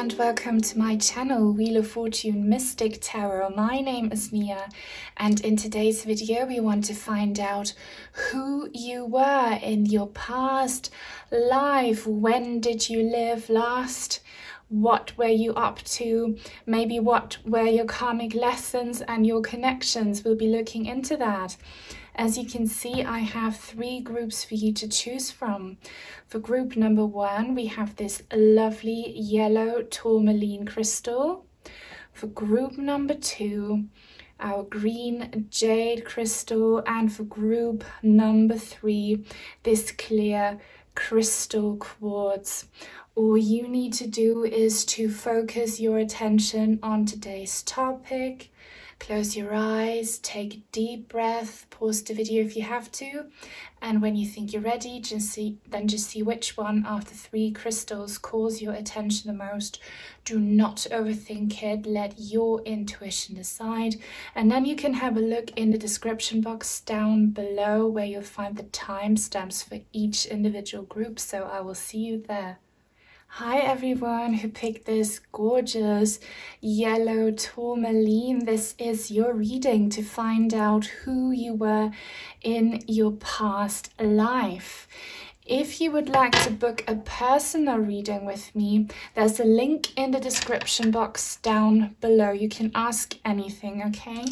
and welcome to my channel, Wheel of Fortune Mystic Tarot. My name is Mia, and in today's video we want to find out who you were in your past life. When did you live last? What were you up to? Maybe what were your karmic lessons and your connections? We'll be looking into that. As you can see, I have 3 groups for you to choose from. For group number 1, we have this lovely yellow tourmaline crystal. For group number 2, our green jade crystal. And for group number 3, this clear crystal quartz. All you need to do is to focus your attention on today's topic. Close your eyes, take a deep breath, pause the video if you have to, and when you think you're ready, just see which one of the 3 crystals calls your attention the most. Do not overthink it, let your intuition decide, and then you can have a look in the description box down below where you'll find the timestamps for each individual group, so I will see you there. Hi everyone who picked this gorgeous yellow tourmaline. This is your reading to find out who you were in your past life. If you would like to book a personal reading with me, there's a link in the description box down below. You can ask anything, okay?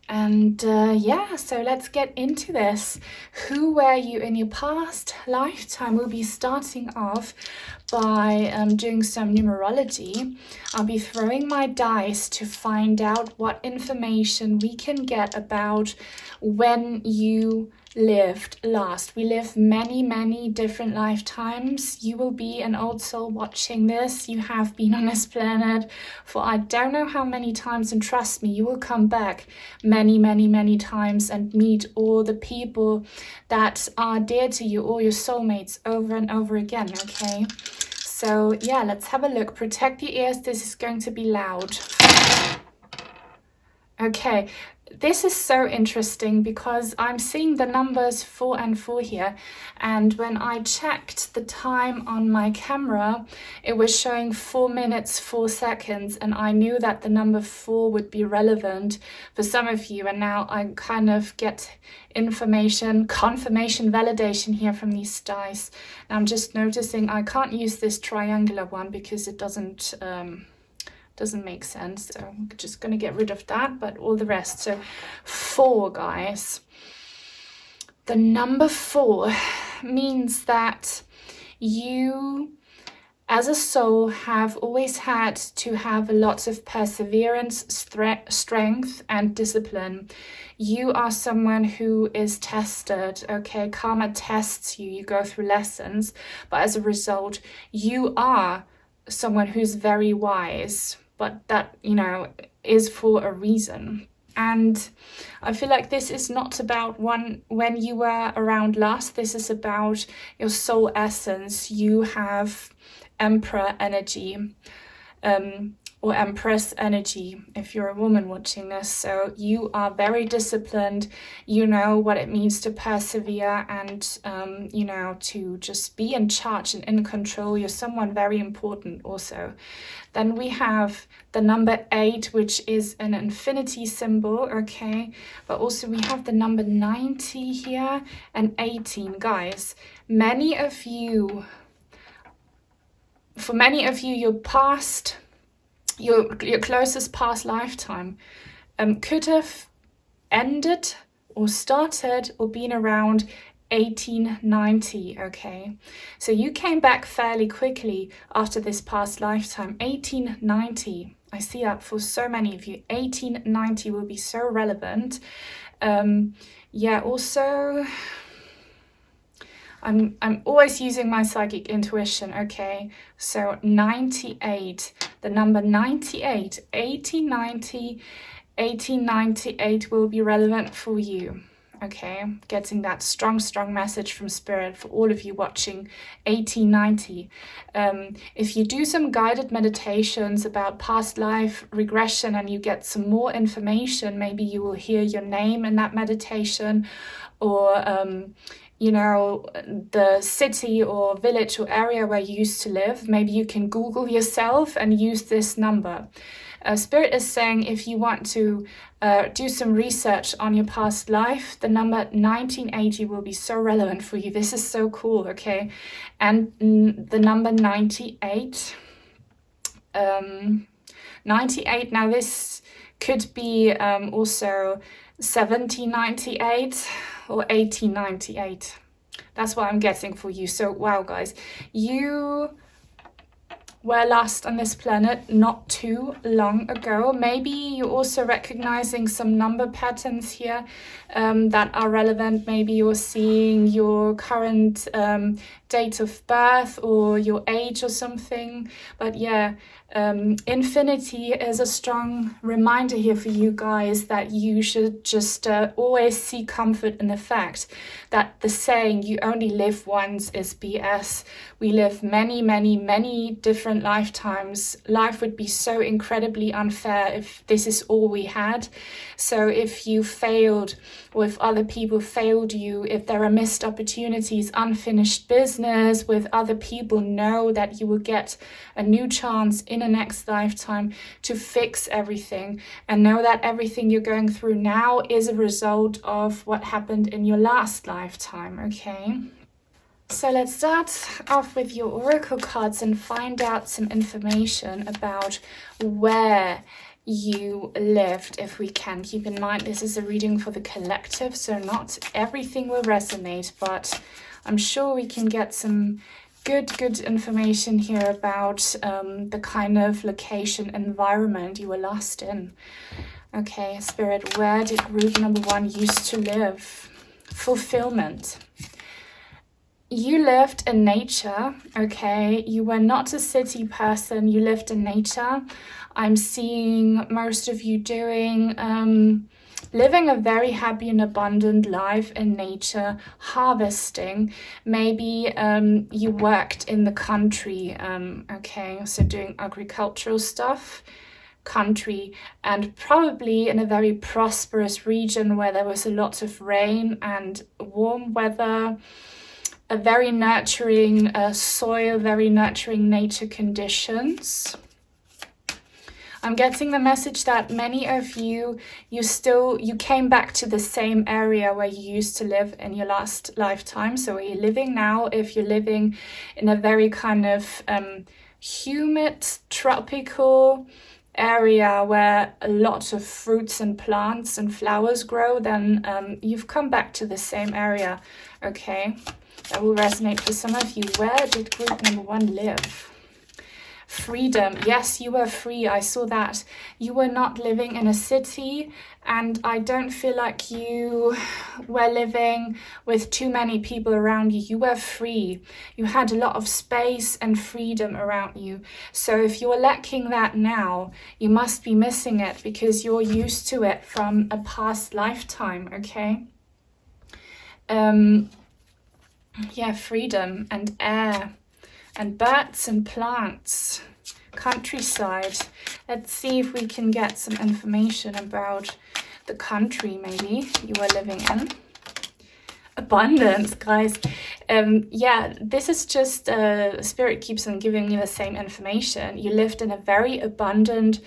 And yeah, so let's get into this. Who were you in your past lifetime? We'll be starting off by doing some numerology. I'll be throwing my dice to find out what information we can get about when you lived last. We live many different lifetimes. You will be an old soul watching this. You have been on this planet for I don't know how many times, and trust me, you will come back many times and meet all the people that are dear to you, all your soulmates, over and over again, okay? So yeah, let's have a look. Protect your ears, this is going to be loud. Okay, this is so interesting because I'm seeing the numbers 4 and 4 here, and when I checked the time on my camera, it was showing 4 minutes 4 seconds, and I knew that the number 4 would be relevant for some of you, and now I kind of get information, confirmation, validation here from these dice. And I'm just noticing I can't use this triangular one because it doesn't make sense, so I'm just going to get rid of that, but all the rest. So 4, guys. The number 4 means that you as a soul have always had to have lots of perseverance, strength and discipline. You are someone who is tested, okay? Karma tests you, you go through lessons, but as a result you are someone who's very wise, but that, you know, is for a reason. And I feel like this is not about when you were around last. This is about your soul essence. You have Emperor energy, or Empress energy if you're a woman watching this. So you are very disciplined, you know what it means to persevere and you know, to just be in charge and in control. You're someone very important also. Then we have the number 8, which is an infinity symbol, okay? But also we have the number 90 here and 18. Guys, for many of you, your past, your closest past lifetime could have ended or started or been around 1890, okay? So you came back fairly quickly after this past lifetime. 1890, I see that for so many of you. 1890 will be so relevant. Yeah, also I'm always using my psychic intuition, okay? So 98, the number 98, 1890, 1898 will be relevant for you, okay? Getting that strong message from Spirit for all of you watching 1890. If you do some guided meditations about past life regression and you get some more information, maybe you will hear your name in that meditation, or you know, the city or village or area where you used to live, maybe you can Google yourself and use this number. Spirit is saying if you want to do some research on your past life, the number 1980 will be so relevant for you. This is so cool, okay? And the number 98, 98, now this could be also 1798 or 1898. That's what I'm getting for you. So wow, guys, you were last on this planet not too long ago. Maybe you're also recognizing some number patterns here that are relevant. Maybe you're seeing your current date of birth or your age or something. But yeah, infinity is a strong reminder here for you guys that you should just always see comfort in the fact that the saying you only live once is BS. We live many, many, many different lifetimes. Life would be so incredibly unfair if this is all we had. So if you failed, or if other people failed you, if there are missed opportunities, unfinished business with other people, know that you will get a new chance in the next lifetime to fix everything, and know that everything you're going through now is a result of what happened in your last lifetime, okay? So let's start off with your oracle cards and find out some information about where you lived, if we can. Keep in mind, this is a reading for the collective, so not everything will resonate, but I'm sure we can get some good information here about the kind of location, environment you were last in. Okay, Spirit, where did group number 1 used to live? Fulfillment. You lived in nature, okay? You were not a city person, you lived in nature. I'm seeing most of you doing, living a very happy and abundant life in nature, harvesting. Maybe you worked in the country, okay? So doing agricultural stuff, country, and probably in a very prosperous region where there was a lot of rain and warm weather, a very nurturing soil, very nurturing nature conditions. I'm getting the message that many of you came back to the same area where you used to live in your last lifetime. So where you're living now, if you're living in a very kind of humid, tropical area where a lot of fruits and plants and flowers grow, then you've come back to the same area, okay? That will resonate for some of you. Where did group number 1 live? Freedom. Yes, you were free. I saw that. You were not living in a city, and I don't feel like you were living with too many people around you. You were free. You had a lot of space and freedom around you. So if you're lacking that now, you must be missing it because you're used to it from a past lifetime, okay? Yeah, freedom and air and birds and plants, countryside. Let's see if we can get some information about the country maybe you were living in. Abundance, guys. Yeah, this is just Spirit keeps on giving me the same information. You lived in a very abundant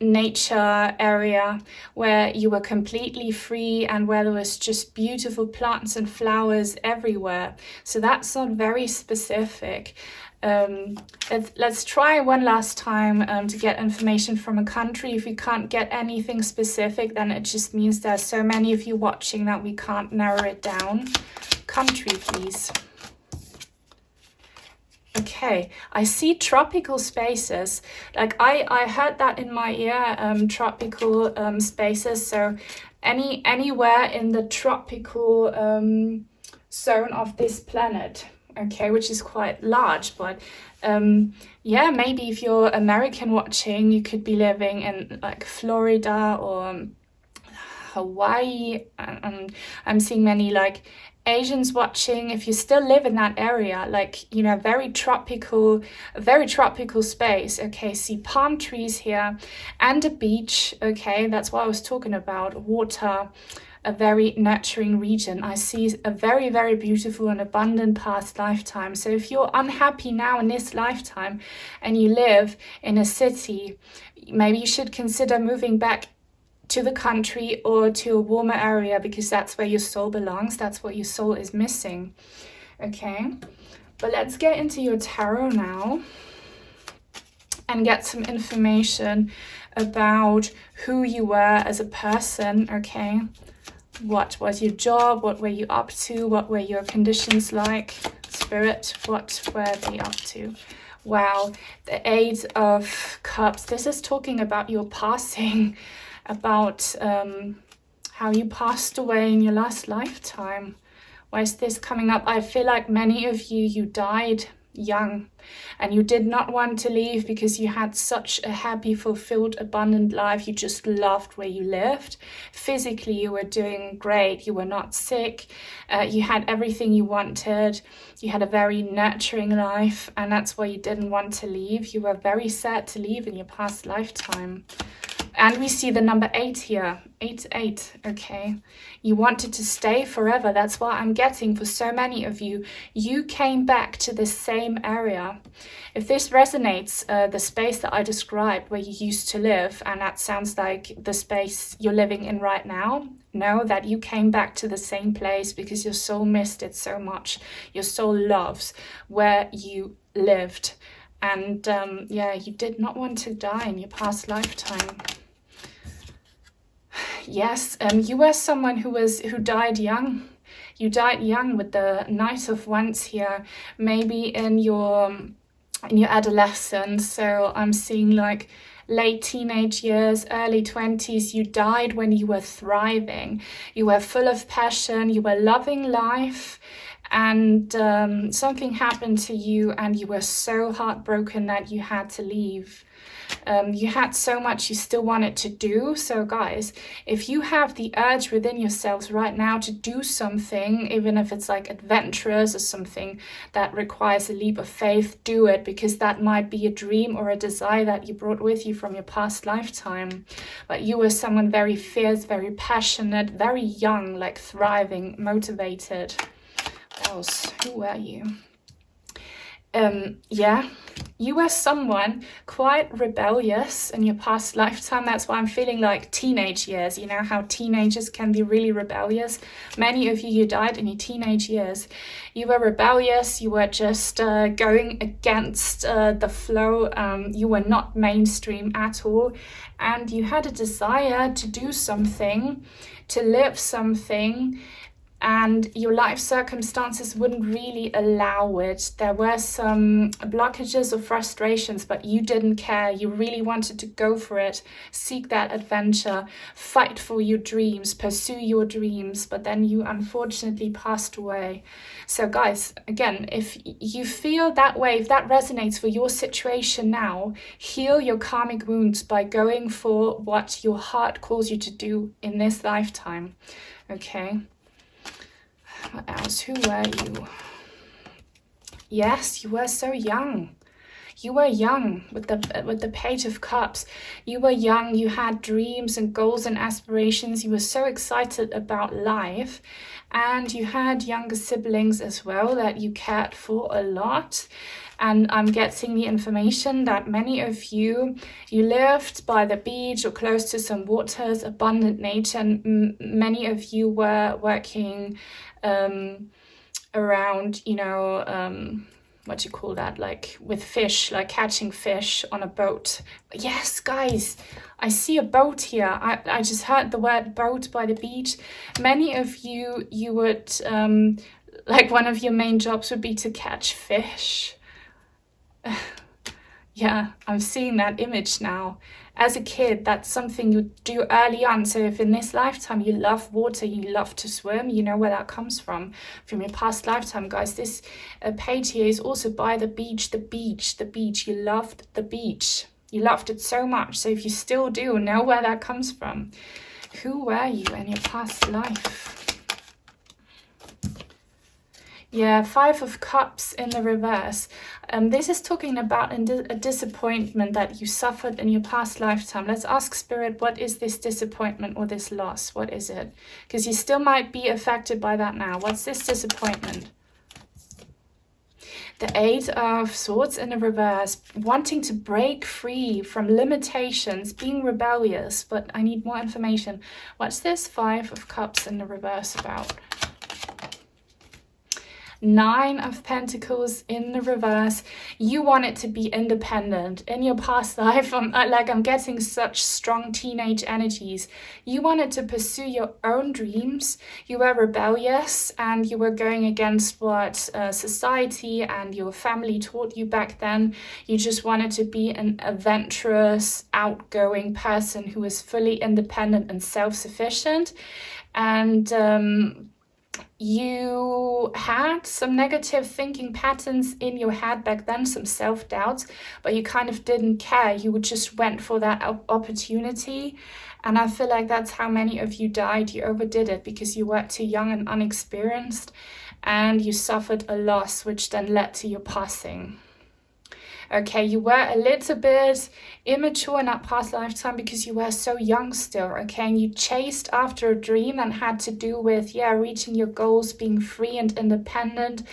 nature area where you were completely free and where there was just beautiful plants and flowers everywhere. So that's not very specific. Let's try one last time to get information from a country. If we can't get anything specific, then it just means there's so many of you watching that we can't narrow it down. Country, please. Okay, I see tropical spaces. Like I heard that in my ear, tropical spaces. So anywhere in the tropical zone of this planet. Okay, which is quite large, but yeah, maybe if you're American watching, you could be living in like Florida or Hawaii, and I'm seeing many like Asians watching. If you still live in that area, like, you know, very tropical space. Okay, see palm trees here and a beach. Okay, that's what I was talking about. Water, a very nurturing region. I see a very, very beautiful and abundant past lifetime. So if you're unhappy now in this lifetime and you live in a city, maybe you should consider moving back to the country or to a warmer area, because that's where your soul belongs. That's what your soul is missing. Okay, but let's get into your tarot now and get some information about who you were as a person. Okay, what was your job? What were you up to? What were your conditions like? Spirit, what were they up to? Wow, the Eight of Cups. This is talking about your passing, about how you passed away in your last lifetime. Why is this coming up? I feel like many of you died young, and you did not want to leave because you had such a happy, fulfilled, abundant life. You just loved where you lived. Physically, you were doing great. You were not sick. You had everything you wanted. You had a very nurturing life, and that's why you didn't want to leave. You were very sad to leave in your past lifetime. And we see the number 8 here, 8, okay. You wanted to stay forever. That's what I'm getting for so many of you. You came back to the same area. If this resonates, the space that I described where you used to live, and that sounds like the space you're living in right now, know that you came back to the same place because your soul missed it so much. Your soul loves where you lived. And yeah, you did not want to die in your past lifetime. Yes, you were someone who died young. You died young with the Knight of Wands here, maybe in your adolescence. So I'm seeing like late teenage years, early 20s. You died when you were thriving. You were full of passion. You were loving life. And something happened to you and you were so heartbroken that you had to leave. You had so much you still wanted to do. So guys, if you have the urge within yourselves right now to do something, even if it's like adventurous or something that requires a leap of faith, do it, because that might be a dream or a desire that you brought with you from your past lifetime. But you were someone very fierce, very passionate, very young, like thriving, motivated. What else? Who were you? Yeah, you were someone quite rebellious in your past lifetime. That's why I'm feeling like teenage years. You know how teenagers can be really rebellious. Many of you died in your teenage years. You were rebellious. You were just going against the flow. You were not mainstream at all. And you had a desire to do something, to live something, and your life circumstances wouldn't really allow it. There were some blockages or frustrations, but you didn't care. You really wanted to go for it, seek that adventure, fight for your dreams, pursue your dreams, but then you unfortunately passed away. So guys, again, if you feel that way, if that resonates for your situation now, heal your karmic wounds by going for what your heart calls you to do in this lifetime, okay? What else? Who were you? Yes, you were so young. You were young with the Page of Cups. You were young. You had dreams and goals and aspirations. You were so excited about life. And you had younger siblings as well that you cared for a lot. And I'm getting the information that many of you lived by the beach or close to some waters, abundant nature. And many of you were working around, you know, what do you call that, like with fish, like catching fish on a boat. Yes, guys, I see a boat here. I just heard the word boat by the beach. Many of you would, like one of your main jobs would be to catch fish. Yeah, I'm seeing that image now. As a kid, that's something you do early on. So if in this lifetime you love water, you love to swim, you know where that comes from your past lifetime, guys. This page here is also by the beach, the beach. You loved the beach. You loved it so much. So if you still do, know where that comes from. Who were you in your past life? Yeah, Five of Cups in the reverse. This is talking about a disappointment that you suffered in your past lifetime. Let's ask Spirit, what is this disappointment or this loss? What is it? Because you still might be affected by that now. What's this disappointment? The Eight of Swords in the reverse, wanting to break free from limitations, being rebellious, but I need more information. What's this Five of Cups in the reverse about? Nine of Pentacles in the reverse. You wanted to be independent in your past life. I'm getting such strong teenage energies. You wanted to pursue your own dreams. You were rebellious and you were going against what society and your family taught you back then. You just wanted to be an adventurous, outgoing person who was fully independent and self-sufficient. And you had some negative thinking patterns in your head back then, some self-doubts, but you kind of didn't care. You just went for that opportunity. And I feel like that's how many of you died. You overdid it because you were too young and unexperienced, and you suffered a loss, which then led to your passing. Okay, you were a little bit immature in that past lifetime because you were so young still, okay? And you chased after a dream that had to do with, reaching your goals, being free and independent,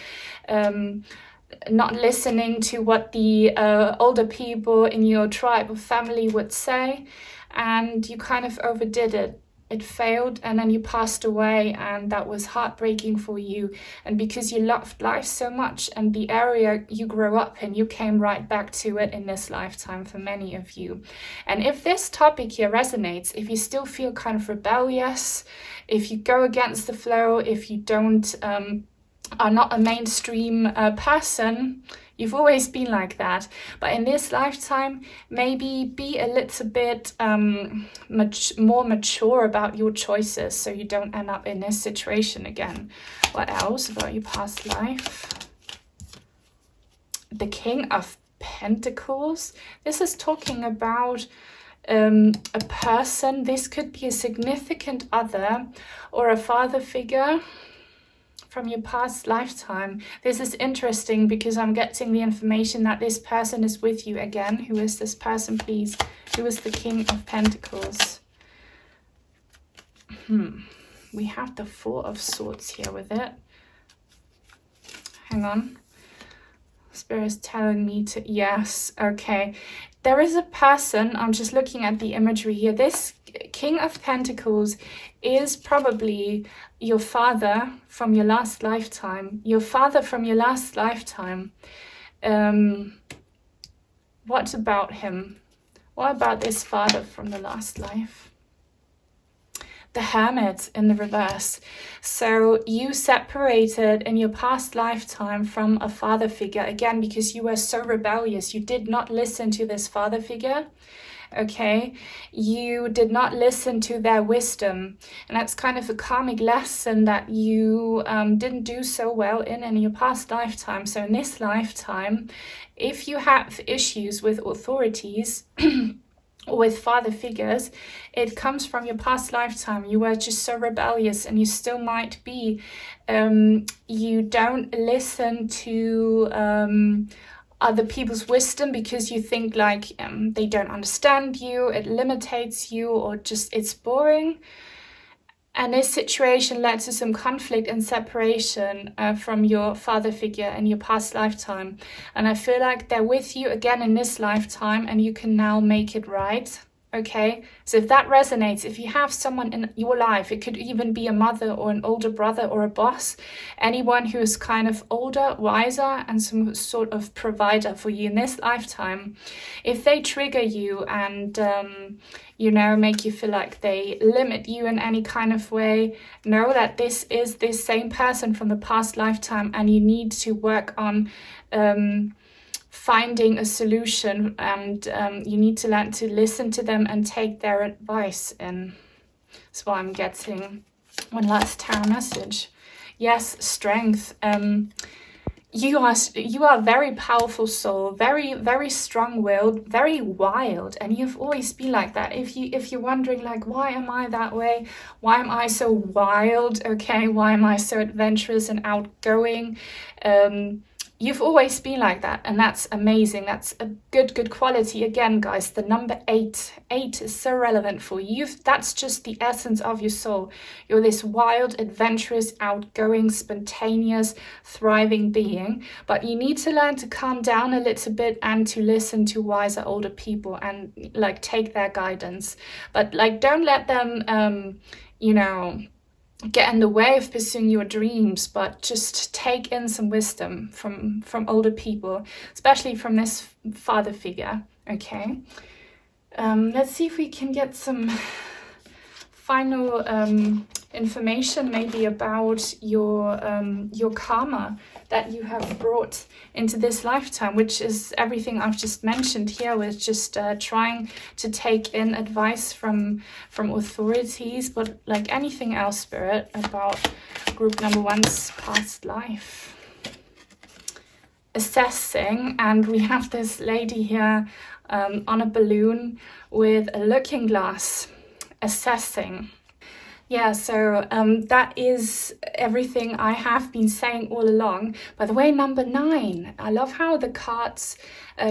not listening to what the older people in your tribe or family would say. And you kind of overdid it. It failed, and then you passed away, and that was heartbreaking for you. And because you loved life so much and the area you grew up in, you came right back to it in this lifetime for many of you. And if this topic here resonates, if you still feel kind of rebellious, if you go against the flow, if you don't are not a mainstream person, you've always been like that, but in this lifetime, maybe be a little bit more mature about your choices so you don't end up in this situation again. What else about your past life? The King of Pentacles. This is talking about a person. This could be a significant other or a father figure from your past lifetime. This is interesting because I'm getting the information that this person is with you again. Who is this person, please? Who is the King of Pentacles? We have the Four of Swords here with it. Hang on. Spirit is telling me to... Yes, okay. There is a person, I'm just looking at the imagery here. This King of Pentacles is probably your father from your last lifetime. Your father from your last lifetime. What about him? What about this father from the last life? The Hermit in the reverse. So you separated in your past lifetime from a father figure, again, because you were so rebellious. You did not listen to this father figure. Okay, you did not listen to their wisdom, and that's kind of a karmic lesson that you didn't do so well in your past lifetime. So in this lifetime, if you have issues with authorities or with father figures, it comes from your past lifetime. You were just so rebellious, and you still might be. You don't listen to other people's wisdom because you think like they don't understand you, it limitates you, or just it's boring. And this situation led to some conflict and separation from your father figure in your past lifetime. And I feel like they're with you again in this lifetime, and you can now make it right. Okay, so if that resonates, if you have someone in your life, it could even be a mother or an older brother or a boss, anyone who is kind of older, wiser, and some sort of provider for you in this lifetime, if they trigger you and make you feel like they limit you in any kind of way, know that this is this same person from the past lifetime, and you need to work on finding a solution, and you need to learn to listen to them and take their advice. And that's what I'm getting. One last tarot message. Yes, strength. You are a very powerful soul, very, very strong-willed, very wild, and you've always been like that. If you're wondering, like, why am I that way? Why am I so wild? Okay, why am I so adventurous and outgoing? You've always been like that, and that's amazing. That's a good quality. Again, guys, the number 8 is so relevant for you. That's just the essence of your soul. You're this wild, adventurous, outgoing, spontaneous, thriving being, but you need to learn to calm down a little bit and to listen to wiser older people and like take their guidance. But like, don't let them get in the way of pursuing your dreams, but just take in some wisdom from older people, especially from this father figure. Okay, let's see if we can get some final information maybe about your karma that you have brought into this lifetime, which is everything I've just mentioned here, with just trying to take in advice from authorities, but like anything else, Spirit, about group number 1's past life. Assessing, and we have this lady here on a balloon with a looking glass, assessing. Yeah, so that is everything I have been saying all along. By the way, number 9, I love how the cards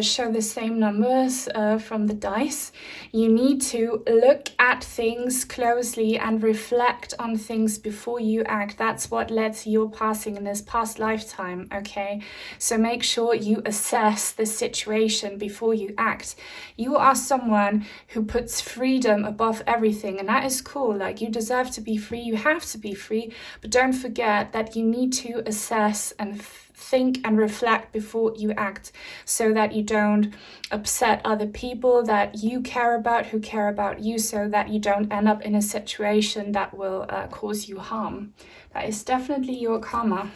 show the same numbers from the dice. You need to look at things closely and reflect on things before you act. That's what led to your passing in this past lifetime, okay? So make sure you assess the situation before you act. You are someone who puts freedom above everything, and that is cool. Like, you deserve to be free, you have to be free, but don't forget that you need to assess and think and reflect before you act, so that you don't upset other people that you care about, who care about you, so that you don't end up in a situation that will cause you harm. That is definitely your karma.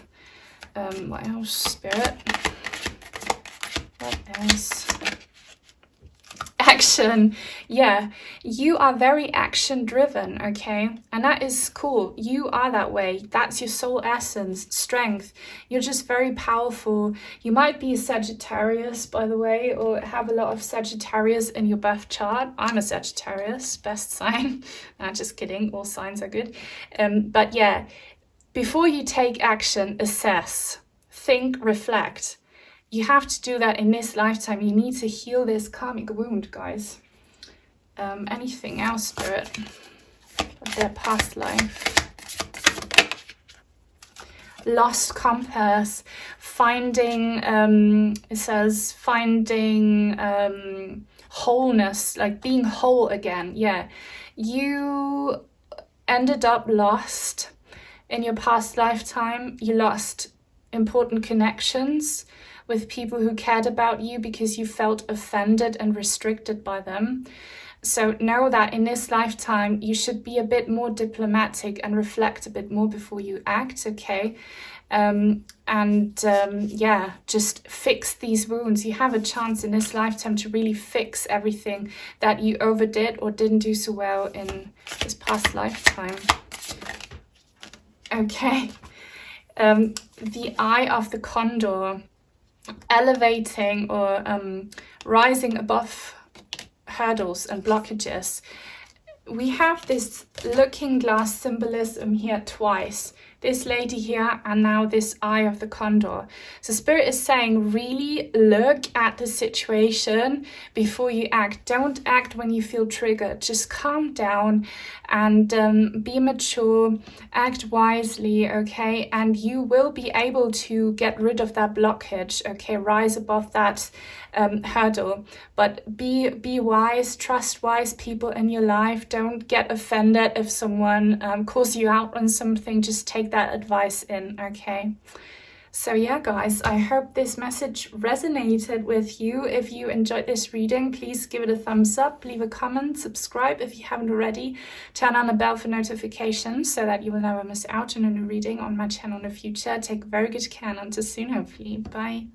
What else, Spirit? What else? Action. Yeah, you are very action driven, okay? And that is cool. You are that way. That's your soul essence, strength. You're just very powerful. You might be a Sagittarius, by the way, or have a lot of Sagittarius in your birth chart. I'm a Sagittarius, best sign. Nah, just kidding. All signs are good. But yeah, before you take action, assess, think, reflect. You have to do that in this lifetime. You need to heal this karmic wound, guys. Anything else, Spirit, of their past life? Lost compass, finding, it says finding wholeness, like being whole again. Yeah, you ended up lost in your past lifetime. You lost important connections with people who cared about you because you felt offended and restricted by them. So know that in this lifetime, you should be a bit more diplomatic and reflect a bit more before you act, okay? Yeah, just fix these wounds. You have a chance in this lifetime to really fix everything that you overdid or didn't do so well in this past lifetime. Okay. The eye of the condor, elevating or rising above hurdles and blockages. We have this looking glass symbolism here twice. This lady here and now this eye of the condor. So Spirit is saying, really look at the situation before you act. Don't act when you feel triggered. Just calm down and be mature, act wisely, okay? And you will be able to get rid of that blockage, okay? Rise above that hurdle. But be wise, trust wise people in your life. Don't get offended if someone calls you out on something. Just take that advice in, okay? So yeah, guys, I hope this message resonated with you. If you enjoyed this reading, please give it a thumbs up, leave a comment, subscribe if you haven't already, turn on the bell for notifications so that you will never miss out on a new reading on my channel in the future. Take very good care, and until soon, hopefully. Bye.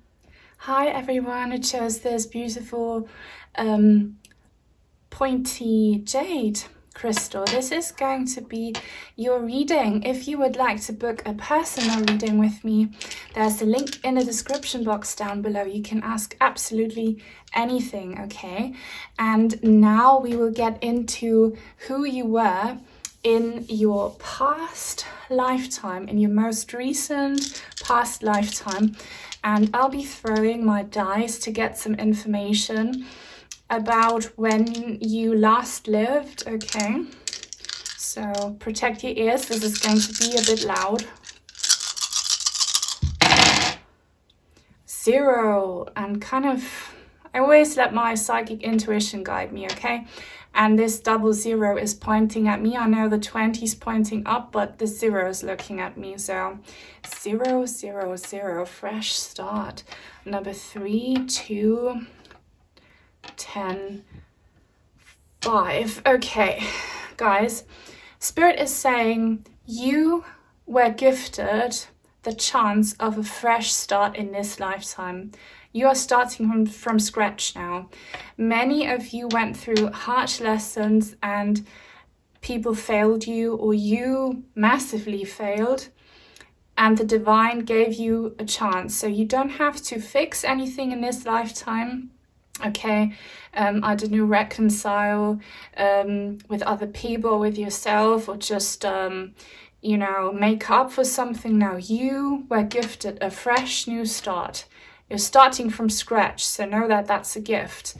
Hi everyone, it shows this beautiful pointy jade crystal. This is going to be your reading. If you would like to book a personal reading with me, there's a link in the description box down below. You can ask absolutely anything, okay? And now we will get into who you were in your past lifetime, in your most recent past lifetime. And I'll be throwing my dice to get some information about when you last lived, okay? So protect your ears, this is going to be a bit loud. 0, and kind of, I always let my psychic intuition guide me, okay? And this 00 is pointing at me. I know the 20 is pointing up, but the 0 is looking at me. So 0, 0, 0, fresh start. Number 3, 2, 10, 5. Okay, guys, Spirit is saying you were gifted the chance of a fresh start in this lifetime. You are starting from scratch now. Many of you went through harsh lessons and people failed you, or you massively failed, and the divine gave you a chance. So you don't have to fix anything in this lifetime. Okay, I don't know, reconcile with other people, with yourself, or just, you know, make up for something. Now you were gifted a fresh new start. You're starting from scratch, so know that that's a gift.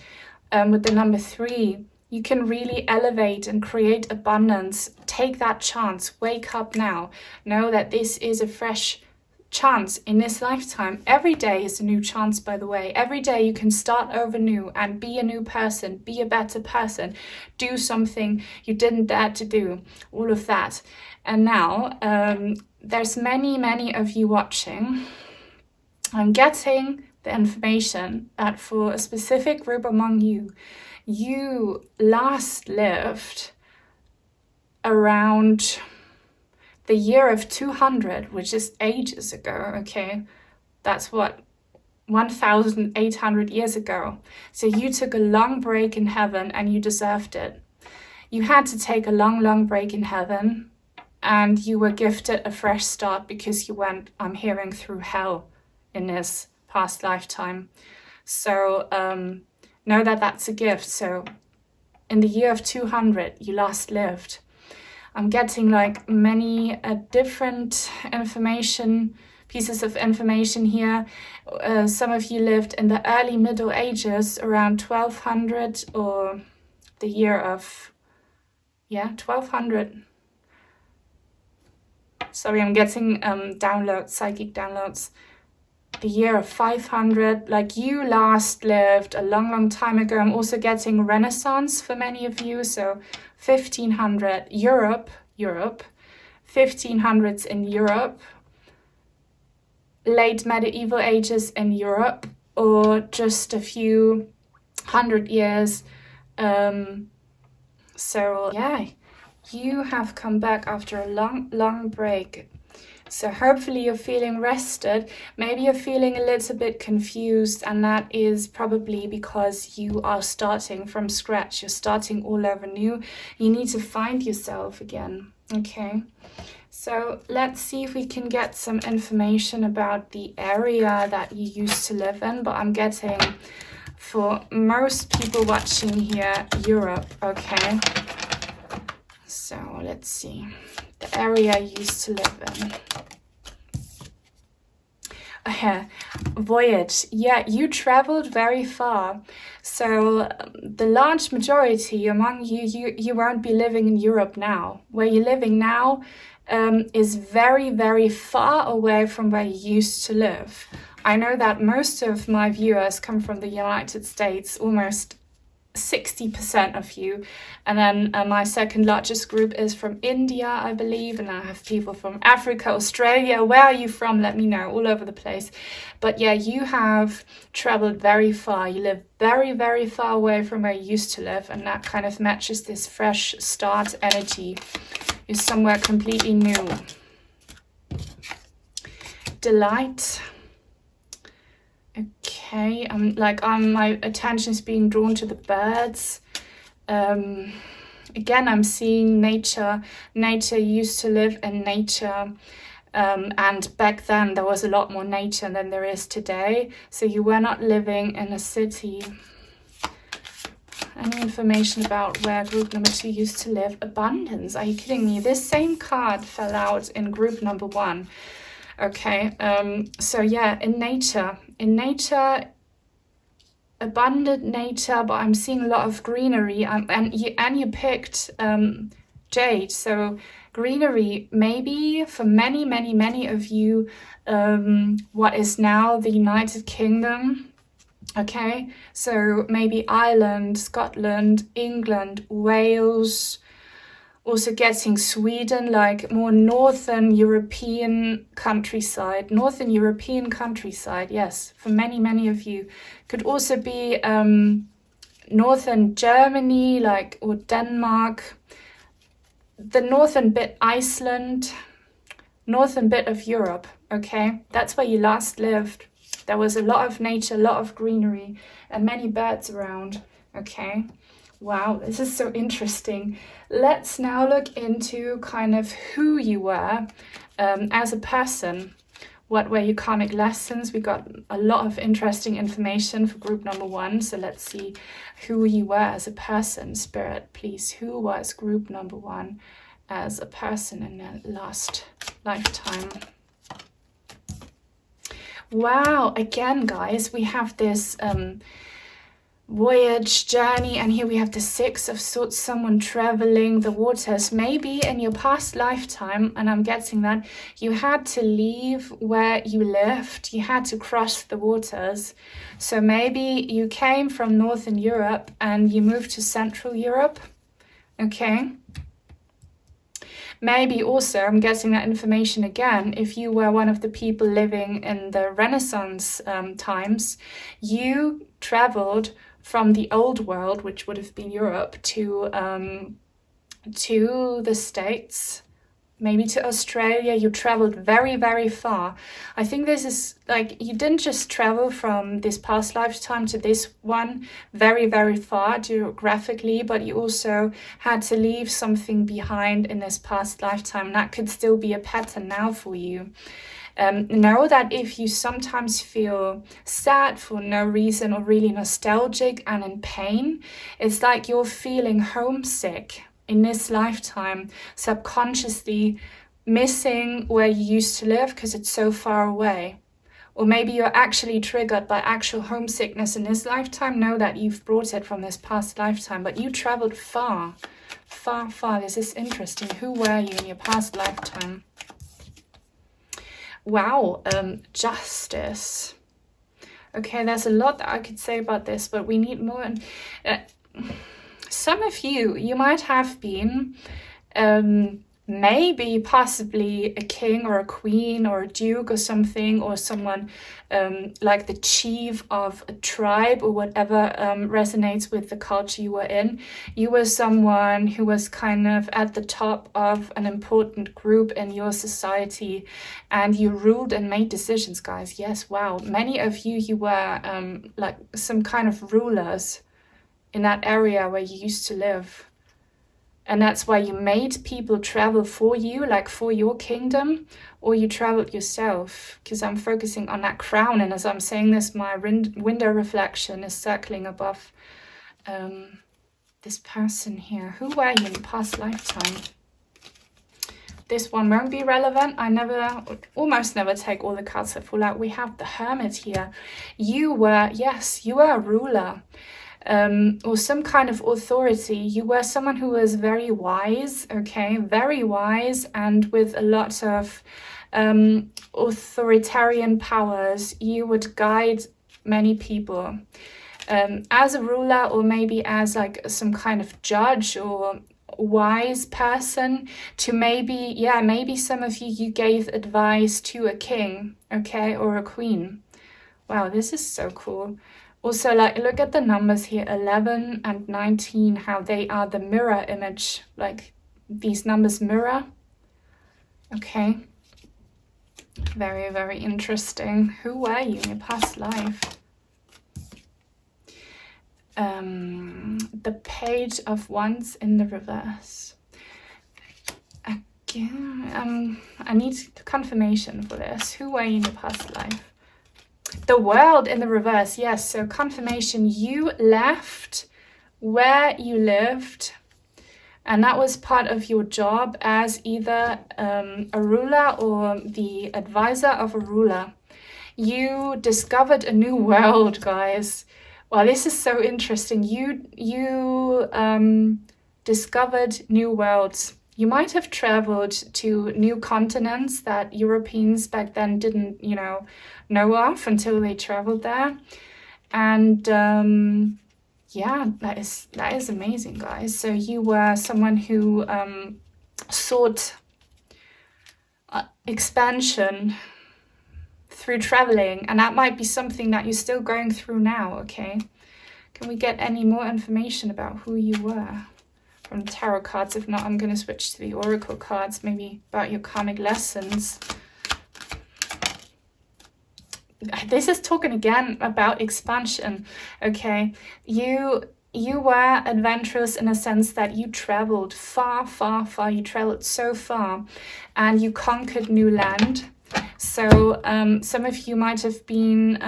With the number 3, you can really elevate and create abundance. Take that chance. Wake up now. Know that this is a fresh chance in this lifetime. Every day is a new chance, by the way. Every day you can start over new and be a new person, be a better person, do something you didn't dare to do, all of that. And now there's many of you watching. I'm getting the information that for a specific group among you, you last lived around the year of 200, which is ages ago, okay? That's what, 1,800 years ago. So you took a long break in heaven and you deserved it. You had to take a long break in heaven and you were gifted a fresh start because you went, I'm hearing, through hell in this past lifetime. So know that that's a gift. So in the year of 200, you last lived. I'm getting like many different pieces of information here. Some of you lived in the early Middle Ages, around 1200, or the year of, 1200. Sorry, I'm getting downloads, psychic downloads. The year of 500, like you last lived a long time ago. I'm also getting Renaissance for many of you, so 1500, Europe, 1500s in Europe, late medieval ages in Europe, or just a few 100 years. So yeah, you have come back after a long break. So hopefully you're feeling rested. Maybe you're feeling a little bit confused, and that is probably because you are starting from scratch. You're starting all over new. You need to find yourself again, okay? So let's see if we can get some information about the area that you used to live in. But I'm getting, for most people watching here, Europe, okay? So let's see. The area you used to live in. Voyage. Yeah, you traveled very far. So the large majority among you won't be living in Europe now. Where you're living now is very far away from where you used to live. I know that most of my viewers come from the United States, almost 60% of you, and then my second largest group is from India, I believe, and I have people from Africa, Australia. Where are you from? Let me know. All over the place. But yeah, you have traveled very far. You live very far away from where you used to live, and that kind of matches this fresh start energy. You're somewhere completely new. Delight. Okay, my attention is being drawn to the birds. Again, I'm seeing nature. Nature used to live in nature. And back then there was a lot more nature than there is today. So you were not living in a city. Any information about where group number 2 used to live? Abundance. Are you kidding me? This same card fell out in group number 1. Okay. So yeah, in nature, abundant nature, but I'm seeing a lot of greenery. And you picked Jade. So greenery, maybe for many of you, what is now the United Kingdom. Okay, so maybe Ireland, Scotland, England, Wales, also getting Sweden, like more Northern European countryside. Northern European countryside, yes, for many of you. Could also be Northern Germany, like, or Denmark. The northern bit, Iceland, northern bit of Europe, okay? That's where you last lived. There was a lot of nature, a lot of greenery, and many birds around, okay? Wow, this is so interesting. Let's now look into kind of who you were as a person. What were your karmic lessons? We got a lot of interesting information for group number 1. So let's see who you were as a person. Spirit, please. Who was group number 1 as a person in their last lifetime? Wow, again, guys, we have this voyage, journey, and here we have the 6 of Swords, someone traveling the waters. Maybe in your past lifetime, and I'm guessing that you had to leave where you lived, you had to cross the waters. So maybe you came from Northern Europe and you moved to Central Europe, okay? Maybe also, I'm getting that information again, if you were one of the people living in the Renaissance times, you traveled from the old world, which would have been Europe, to the States, maybe to Australia. You traveled very far. I think this is like, you didn't just travel from this past lifetime to this one very far geographically, but you also had to leave something behind in this past lifetime. That could still be a pattern now for you. Know that if you sometimes feel sad for no reason or really nostalgic and in pain, it's like you're feeling homesick in this lifetime, subconsciously missing where you used to live because it's so far away. Or maybe you're actually triggered by actual homesickness in this lifetime. Know that you've brought it from this past lifetime, but you traveled far. This is interesting. Who were you in your past lifetime? Wow, justice. Okay, there's a lot that I could say about this, but we need more. Some of you might have been maybe possibly a king or a queen or a duke or something, or someone like the chief of a tribe or whatever resonates with the culture you were in. You were someone who was kind of at the top of an important group in your society, and you ruled and made decisions, guys. Yes, wow. Many of you were like some kind of rulers in that area where you used to live. And that's why you made people travel for you, like for your kingdom, or you traveled yourself. Because I'm focusing on that crown, and as I'm saying this, my window reflection is circling above this person here. Who were you in the past lifetime? This one won't be relevant. I almost never take all the cards that fall out. We have the Hermit here. You were a ruler. Or some kind of authority. You were someone who was very wise, okay? Very wise, and with a lot of authoritarian powers. You would guide many people. As a ruler, or maybe as like some kind of judge or wise person, to maybe some of you gave advice to a king, okay? Or a queen. Wow, this is so cool. Also, like, look at the numbers here, 11 and 19, how they are the mirror image, like these numbers mirror. Okay. Very interesting. Who were you in your past life? The Page of Wands in the reverse. Again, I need confirmation for this. Who were you in your past life? The World in the reverse. Yes, so confirmation. You left where you lived, and that was part of your job as either a ruler or the advisor of a ruler. You discovered a new world, guys. Well, this is so interesting. You discovered new worlds. You might have traveled to new continents that Europeans back then didn't, know of until they traveled there. And yeah, that is amazing, guys. So you were someone who sought expansion through traveling, and that might be something that you're still going through now. Okay, can we get any more information about who you were from the tarot cards? If not, I'm going to switch to the oracle cards, maybe about your karmic lessons. This is talking again about expansion. Okay, you were adventurous in a sense that you traveled far, far, far. You traveled so far, and you conquered new land. So some of you might have been,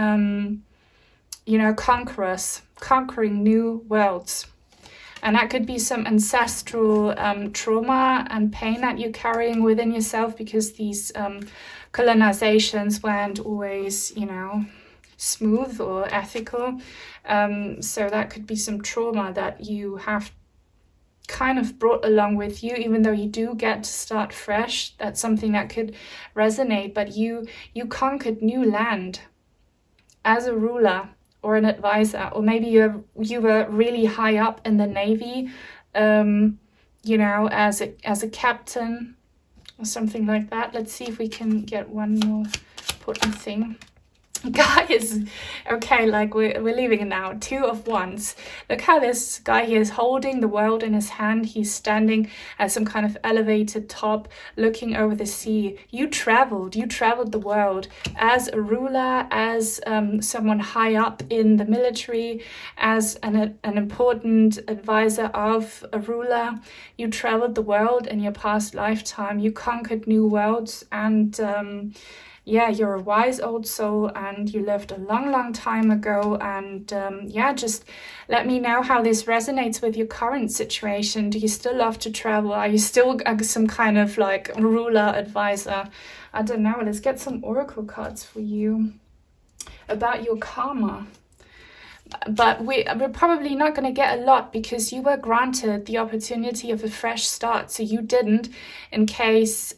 conquerors, conquering new worlds. And that could be some ancestral trauma and pain that you're carrying within yourself, because these colonizations weren't always, smooth or ethical. So that could be some trauma that you have kind of brought along with you, even though you do get to start fresh. That's something that could resonate. But you conquered new land as a ruler or an advisor, or maybe you were really high up in the Navy, as a captain or something like that. Let's see if we can get one more important thing. Guys, okay, like we're leaving it now. Two of Wands. Look how this guy here is holding the world in his hand. He's standing at some kind of elevated top, looking over the sea. You traveled the world as a ruler, as someone high up in the military, as an important advisor of a ruler. You traveled the world in your past lifetime. You conquered new worlds, and yeah, you're a wise old soul, and you lived a long, long time ago. And yeah, just let me know how this resonates with your current situation. Do you still love to travel? Are you still some kind of like ruler, advisor? I don't know. Let's get some oracle cards for you about your karma. But we're probably not going to get a lot, because you were granted the opportunity of a fresh start. So you didn't, in case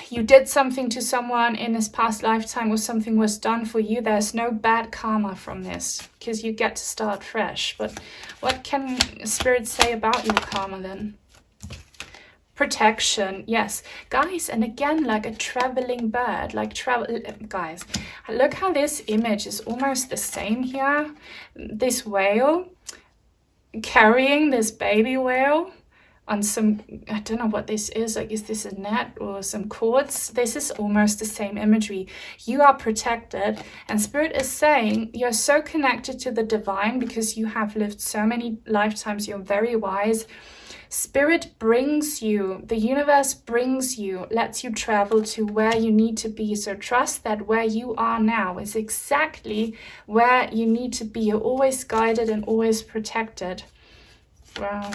you did something to someone in this past lifetime, or something was done for you. There's no bad karma from this, because you get to start fresh. But what can Spirit say about your karma then? Protection, yes, guys. And again, like a traveling bird, like guys, look how this image is almost the same here. This whale carrying this baby whale on some, I don't know what this is, like, is this a net or some cords? This is almost the same imagery. You are protected, and Spirit is saying you're so connected to the divine because you have lived so many lifetimes. You're very wise. Spirit brings you, the universe brings you, lets you travel to where you need to be. So trust that where you are now is exactly where you need to be. You're always guided and always protected. Wow.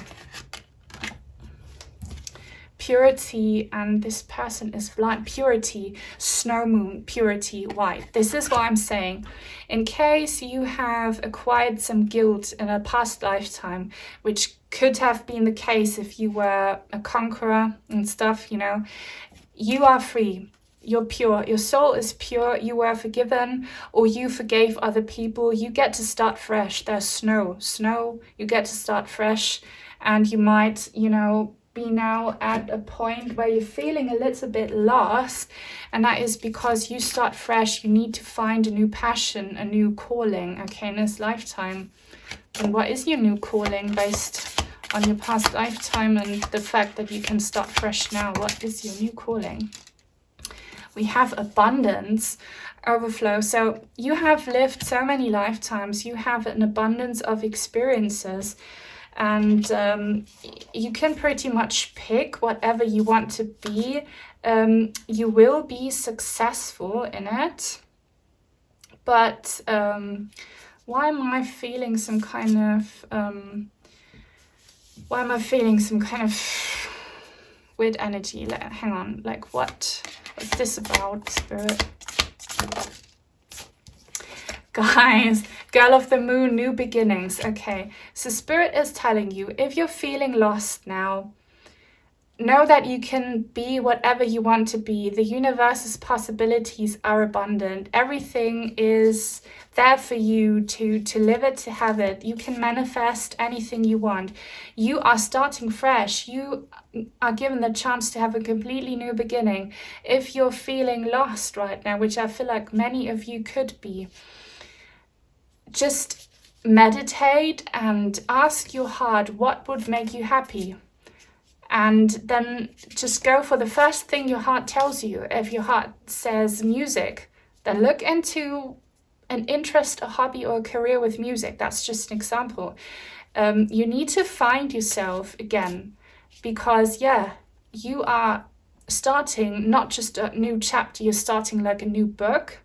Purity, and this person is blind. Purity, snow moon, purity, white. This is what I'm saying. In case you have acquired some guilt in a past lifetime, which could have been the case if you were a conqueror and stuff, you are free. You're pure. Your soul is pure. You were forgiven, or you forgave other people. You get to start fresh. There's snow. You get to start fresh, and you might, be now at a point where you're feeling a little bit lost, and that is because you start fresh. You need to find a new passion, a new calling, okay, in this lifetime. And what is your new calling based on your past lifetime and the fact that you can start fresh now? What is your new calling? we have abundance, overflow. So you have lived so many lifetimes, you have an abundance of experiences, and you can pretty much pick whatever you want to be. You will be successful in it, but why am I feeling some kind of weird energy? Hang on, like what's this about, Spirit? Guys, girl of the moon, new beginnings. Okay, so Spirit is telling you, if you're feeling lost now, know that you can be whatever you want to be. The universe's possibilities are abundant. Everything is there for you to live it, to have it. You can manifest anything you want. You are starting fresh. You are given the chance to have a completely new beginning. If you're feeling lost right now, which I feel like many of you could be, just meditate and ask your heart what would make you happy. And then just go for the first thing your heart tells you. If your heart says music, then look into an interest, a hobby, or a career with music. That's just an example. You need to find yourself again, because you are starting not just a new chapter, you're starting like a new book.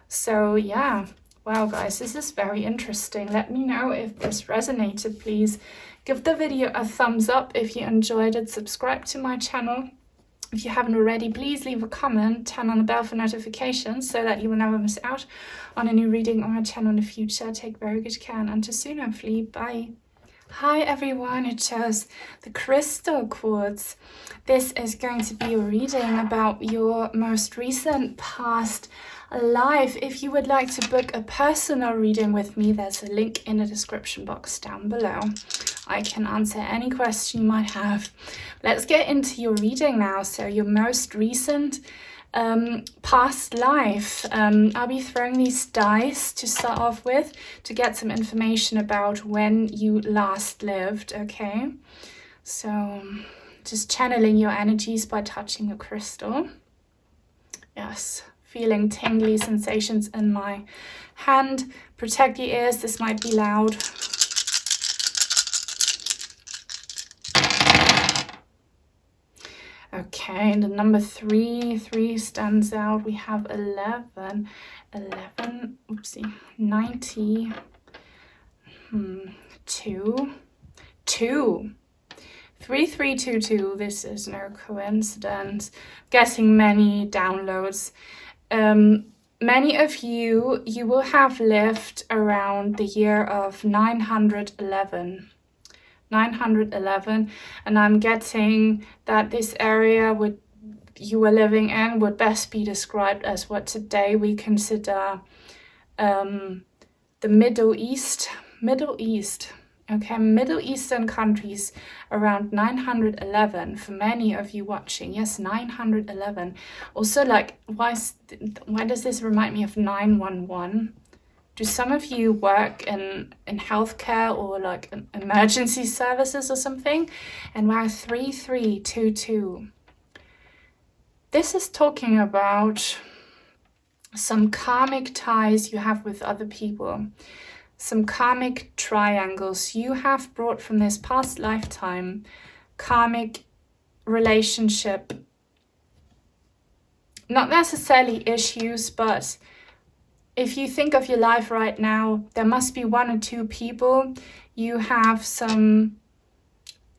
So wow guys, this is very interesting. Let me know if this resonated, please. Give the video a thumbs up if you enjoyed it. Subscribe to my channel. If you haven't already, please leave a comment. Turn on the bell for notifications so that you will never miss out on a new reading on my channel in the future. Take very good care, and until soon, hopefully. Bye. Hi everyone who chose the Crystal Quartz. This is going to be a reading about your most recent past life. If you would like to book a personal reading with me, there's a link in the description box down below. I can answer any question you might have. Let's get into your reading now. So your most recent past life. I'll be throwing these dice to start off with to get some information about when you last lived. Okay, so just channeling your energies by touching the crystal. Yes, feeling tingly sensations in my hand. Protect your ears, this might be loud. Okay, and the number 3 stands out. We have 11, oopsie, 90, 2, 3322. This is no coincidence. Getting many downloads. Many of you will have lived around the year of 911, and I'm getting that this area you were living in would best be described as what today we consider the Middle East. Okay, Middle Eastern countries around 911 for many of you watching. Yes, 911. Also, like, why does this remind me of 911? Do some of you work in healthcare or like emergency services or something? And wow, 3322. This is talking about some karmic ties you have with other people. Some karmic triangles you have brought from this past lifetime. Karmic relationship. Not necessarily issues, but if you think of your life right now, there must be 1 or 2 people you have some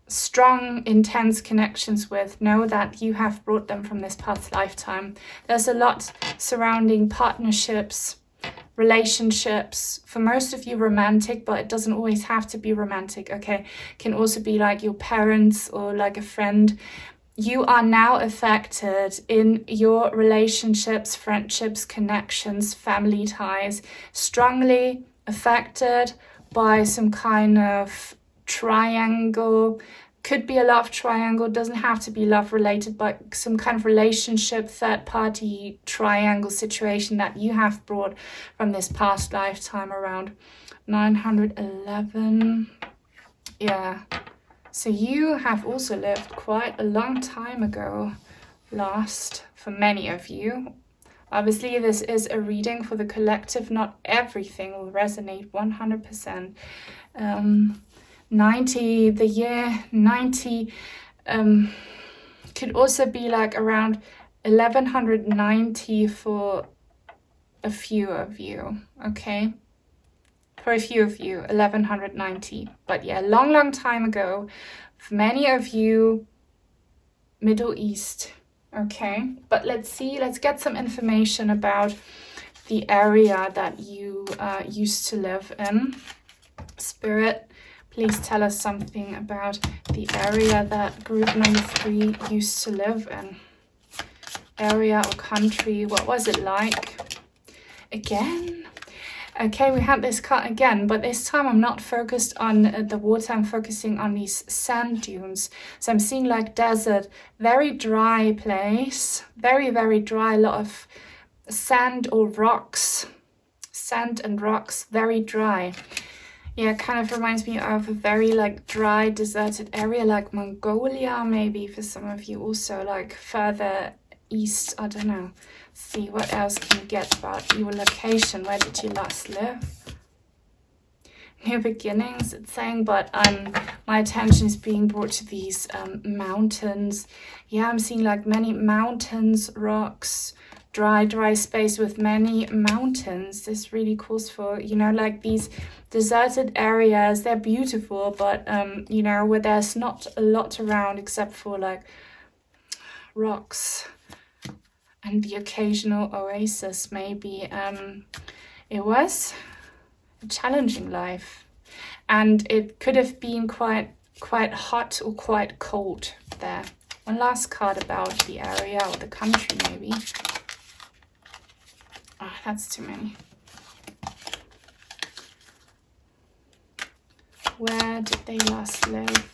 strong, intense connections with. Know that you have brought them from this past lifetime. There's a lot surrounding partnerships, relationships. For most of you, romantic, but it doesn't always have to be romantic, okay? It can also be like your parents or like a friend. You are now affected in your relationships, friendships, connections, family ties, strongly affected by some kind of triangle. Could be a love triangle, doesn't have to be love related, but some kind of relationship, third party triangle situation that you have brought from this past lifetime around 911. Yeah. So you have also lived quite a long time ago. lost for many of you. Obviously, this is a reading for the collective. Not everything will resonate 100%. 90, the year 90 could also be like around 1190 for a few of you, okay? For a few of you, 1190. But yeah, long time ago. For many of you, Middle East, okay? But let's get some information about the area that you used to live in. Spirit, please tell us something about the area that group number 3 used to live in. Area or country, what was it like? Again? Okay, we had this card again, but this time I'm not focused on the water, I'm focusing on these sand dunes. So I'm seeing like desert, very dry place, very, very dry, a lot of sand or rocks. Sand and rocks, very dry. Yeah, it kind of reminds me of a very like dry, deserted area like Mongolia, maybe for some of you also, like further east, I don't know. See what else can you get about your location. Where did you last live? New beginnings, it's saying, but my attention is being brought to these mountains. Yeah, I'm seeing like many mountains, rocks, dry space with many mountains. This really calls for, you know, like these deserted areas. They're beautiful, but you know, where there's not a lot around except for like rocks and the occasional oasis, maybe. It was a challenging life, and it could have been quite hot or quite cold there. One last card about the area or the country, maybe. Oh, that's too many. Where did they last live?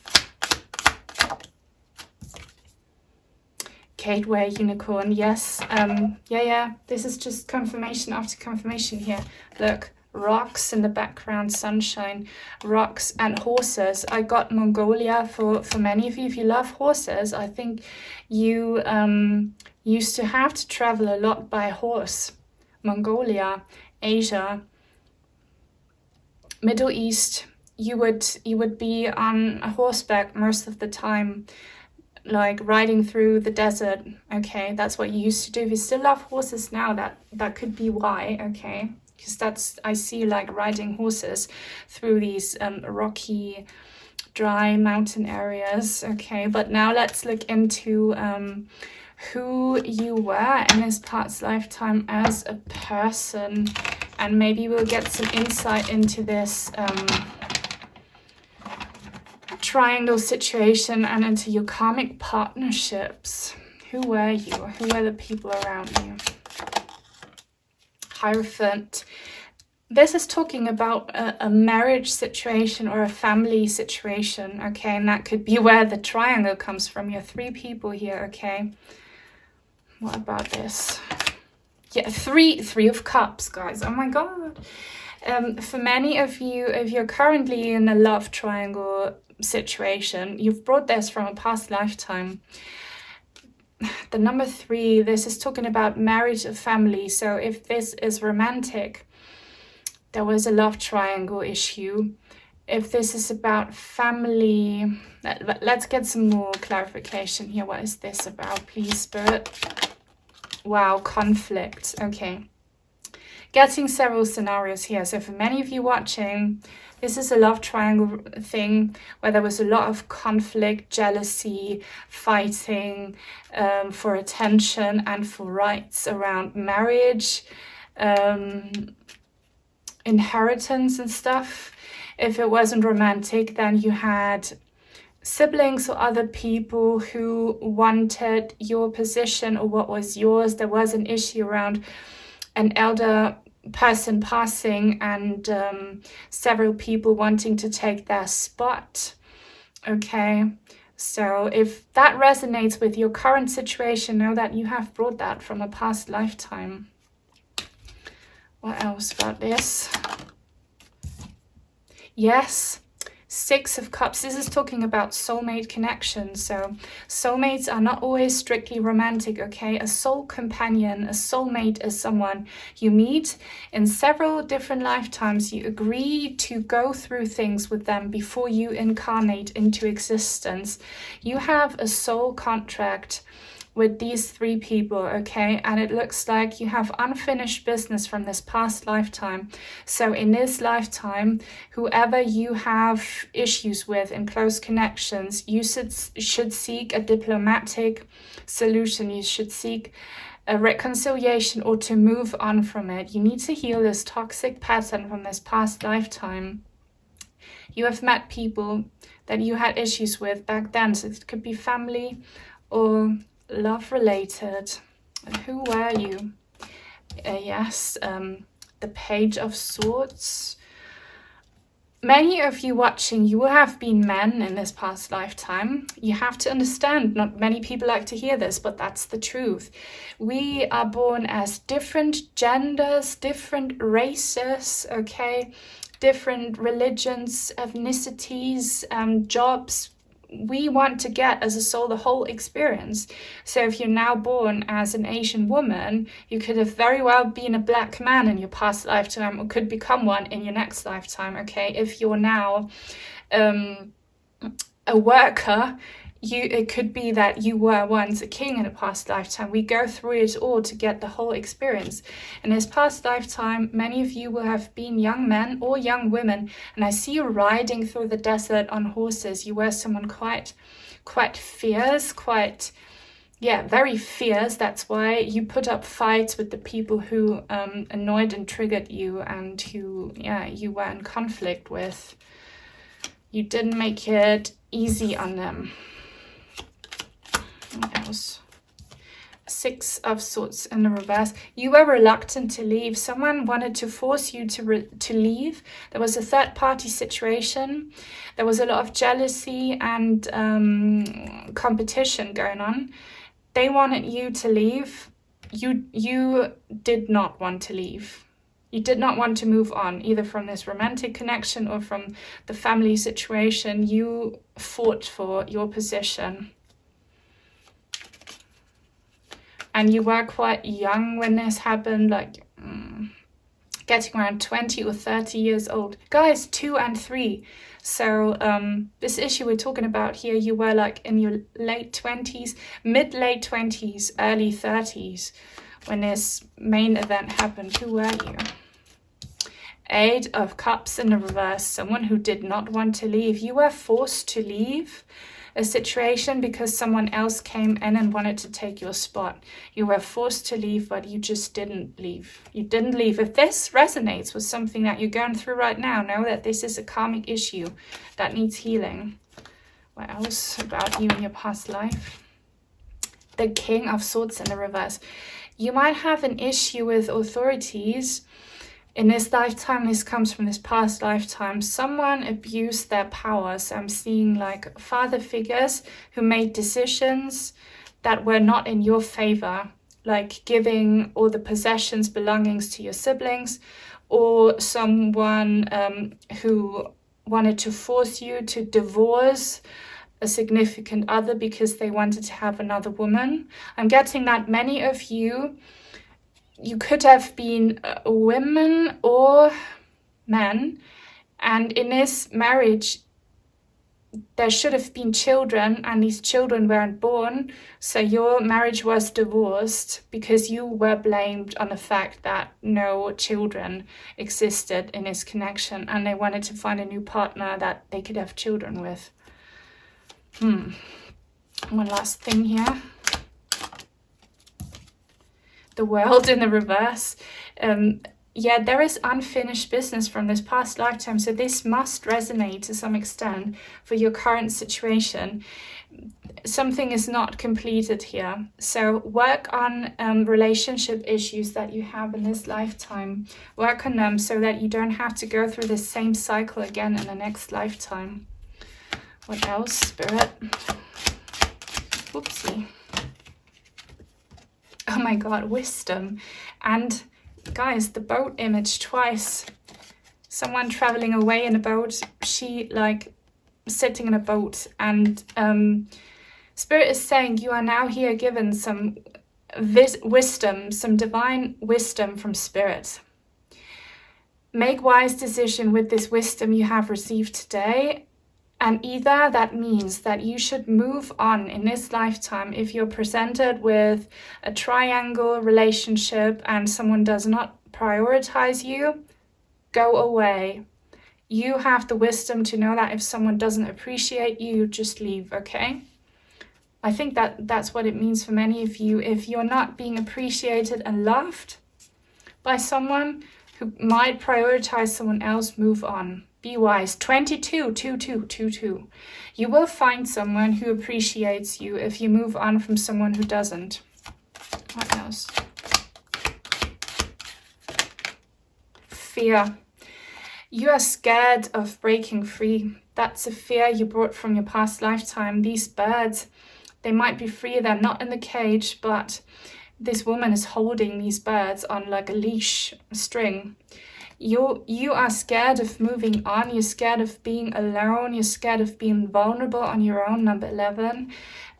Gateway unicorn, yes. Yeah, this is just confirmation after confirmation here. Look, rocks in the background, sunshine, rocks and horses. I got Mongolia for many of you. If you love horses, I think you used to have to travel a lot by horse. Mongolia, Asia, Middle East, you would be on a horseback most of the time, like riding through the desert. Okay, that's what you used to do. If you still love horses now, that could be why. Okay, because that's, I see like riding horses through these rocky, dry mountain areas. Okay, but now let's look into who you were in this past lifetime as a person, and maybe we'll get some insight into this triangle situation and into your karmic partnerships. Who were you? Who were the people around you? Hierophant. This is talking about a marriage situation or a family situation, okay? And that could be where the triangle comes from. You have 3 people here, okay? What about this? Yeah, three of cups, guys. Oh my god. For many of you, if you're currently in a love triangle situation, you've brought this from a past lifetime. The number 3, this is talking about marriage or family. So if this is romantic, there was a love triangle issue. If this is about family, let's get some more clarification here. What is this about, please, Spirit? Wow, conflict. Okay. Getting several scenarios here. So for many of you watching, this is a love triangle thing where there was a lot of conflict, jealousy, fighting for attention and for rights around marriage, inheritance and stuff. If it wasn't romantic, then you had siblings or other people who wanted your position or what was yours. There was an issue around an elder person passing and several people wanting to take their spot. Okay, so if that resonates with your current situation, know that you have brought that from a past lifetime. What else about this? Yes, Six of Cups. This is talking about soulmate connections. So soulmates are not always strictly romantic, okay? A soul companion, a soulmate is someone you meet in several different lifetimes. You agree to go through things with them before you incarnate into existence. You have a soul contract with these three people, okay? And it looks like you have unfinished business from this past lifetime. So in this lifetime, whoever you have issues with in close connections, you should seek a diplomatic solution. You should seek a reconciliation or to move on from it. You need to heal this toxic pattern from this past lifetime. You have met people that you had issues with back then. So it could be family or love related. And who were you? Yes, the Page of Swords. Many of you watching, you will have been men in this past lifetime. You have to understand, not many people like to hear this, but that's the truth. We are born as different genders, different races, okay? Different religions, ethnicities, jobs. We want to get as a soul the whole experience. So if you're now born as an Asian woman, you could have very well been a black man in your past lifetime or could become one in your next lifetime, okay? If you're now a worker, it could be that you were once a king in a past lifetime. We go through it all to get the whole experience. In this past lifetime, many of you will have been young men or young women, and I see you riding through the desert on horses. You were someone quite fierce, very fierce. That's why you put up fights with the people who annoyed and triggered you and who, you were in conflict with. You didn't make it easy on them. What else? Six of Swords in the reverse. You were reluctant to leave. Someone wanted to force you to leave. There was a third party situation. There was a lot of jealousy and competition going on. They wanted you to leave. You did not want to leave. You did not want to move on, either from this romantic connection or from the family situation. You fought for your position. And you were quite young when this happened, like getting around 20 or 30 years old. Guys, 2 and 3. So this issue we're talking about here, you were like in your late 20s, mid-late 20s, early 30s when this main event happened. Who were you? 8 of Cups in the reverse. Someone who did not want to leave. You were forced to leave a situation because someone else came in and wanted to take your spot. You were forced to leave, but you just didn't leave. You didn't leave. If this resonates with something that you're going through right now, know that this is a karmic issue that needs healing. What else about you in your past life? The King of Swords in the reverse. You might have an issue with authorities. In this lifetime, this comes from this past lifetime. Someone abused their power. So I'm seeing like father figures who made decisions that were not in your favor, like giving all the possessions, belongings to your siblings, or someone who wanted to force you to divorce a significant other because they wanted to have another woman. I'm getting that many of you could have been women or men, and in this marriage there should have been children, and these children weren't born, so your marriage was divorced because you were blamed on the fact that no children existed in this connection, and they wanted to find a new partner that they could have children with. One last thing here. The World in the reverse. There is unfinished business from this past lifetime, so this must resonate to some extent for your current situation. Something is not completed here, so work on relationship issues that you have in this lifetime. Work on them so that you don't have to go through the same cycle again in the next lifetime. What else, Spirit? Whoopsie. Oh my god, wisdom. And guys, the boat image twice. Someone traveling away in a boat. She like sitting in a boat, and Spirit is saying you are now here given some wisdom, some divine wisdom from Spirit. Make wise decision with this wisdom you have received today. And either that means that you should move on in this lifetime if you're presented with a triangle relationship and someone does not prioritize you, go away. You have the wisdom to know that if someone doesn't appreciate you, just leave, okay? I think that's what it means for many of you. If you're not being appreciated and loved by someone who might prioritize someone else, move on. Be wise. 22. You will find someone who appreciates you if you move on from someone who doesn't. What else? Fear. You are scared of breaking free. That's a fear you brought from your past lifetime. These birds, they might be free. They're not in the cage, but this woman is holding these birds on like a leash, a string. You are scared of moving on. You're scared of being alone. You're scared of being vulnerable on your own. Number 11.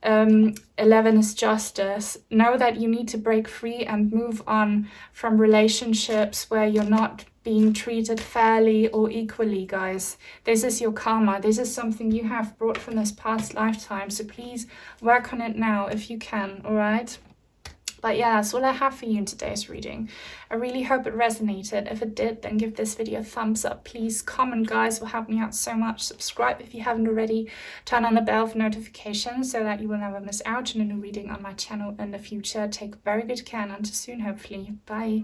11 is justice. Know that you need to break free and move on from relationships where you're not being treated fairly or equally, guys. This is your karma. This is something you have brought from this past lifetime. So please work on it now if you can, all right? But yeah, that's all I have for you in today's reading. I really hope it resonated. If it did, then give this video a thumbs up. Please comment, guys. It will help me out so much. Subscribe if you haven't already. Turn on the bell for notifications so that you will never miss out on a new reading on my channel in the future. Take very good care, and until soon, hopefully. Bye.